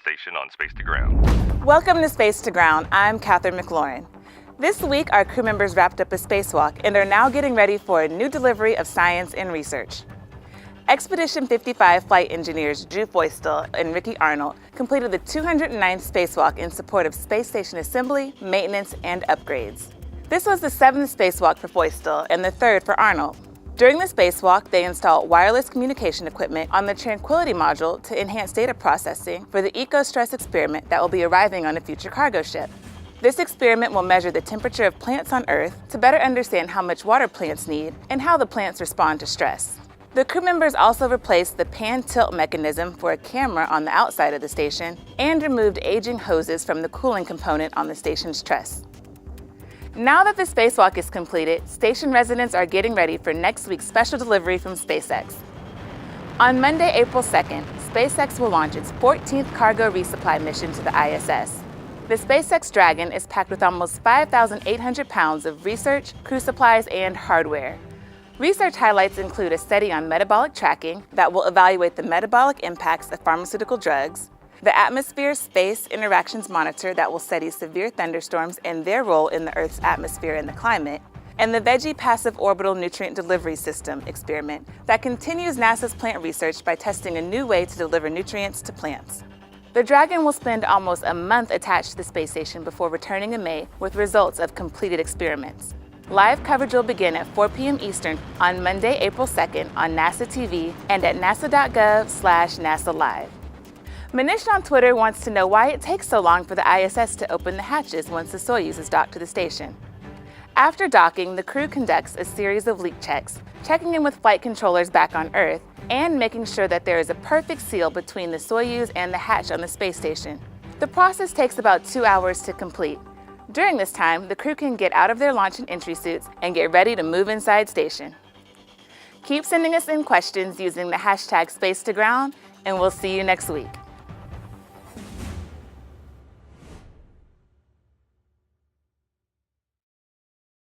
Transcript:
station on Space to Ground. Welcome to Space to Ground. I'm Catherine McLaurin. This week, our crew members wrapped up a spacewalk and are now getting ready for a new delivery of science and research. Expedition 55 flight engineers Drew Feustel and Ricky Arnold completed the 209th spacewalk in support of space station assembly, maintenance, and upgrades. This was the 7th spacewalk for Feustel and the 3rd for Arnold. During the spacewalk, they installed wireless communication equipment on the Tranquility module to enhance data processing for the eco-stress experiment that will be arriving on a future cargo ship. This experiment will measure the temperature of plants on Earth to better understand how much water plants need and how the plants respond to stress. The crew members also replaced the pan-tilt mechanism for a camera on the outside of the station and removed aging hoses from the cooling component on the station's truss. Now that the spacewalk is completed, station residents are getting ready for next week's special delivery from SpaceX. On Monday, April 2nd, SpaceX will launch its 14th cargo resupply mission to the ISS. The SpaceX Dragon is packed with almost 5,800 pounds of research, crew supplies, and hardware. Research highlights include a study on metabolic tracking that will evaluate the metabolic impacts of pharmaceutical drugs, the Atmosphere-Space Interactions Monitor that will study severe thunderstorms and their role in the Earth's atmosphere and the climate, and the Veggie Passive Orbital Nutrient Delivery System experiment that continues NASA's plant research by testing a new way to deliver nutrients to plants. The Dragon will spend almost a month attached to the space station before returning in May with results of completed experiments. Live coverage will begin at 4 p.m. Eastern on Monday, April 2nd on NASA TV and at nasa.gov/NASA Live. Manish on Twitter wants to know why it takes so long for the ISS to open the hatches once the Soyuz is docked to the station. After docking, the crew conducts a series of leak checks, checking in with flight controllers back on Earth, and making sure that there is a perfect seal between the Soyuz and the hatch on the space station. The process takes about 2 hours to complete. During this time, the crew can get out of their launch and entry suits and get ready to move inside station. Keep sending us in questions using the hashtag #SpaceToGround, and we'll see you next week.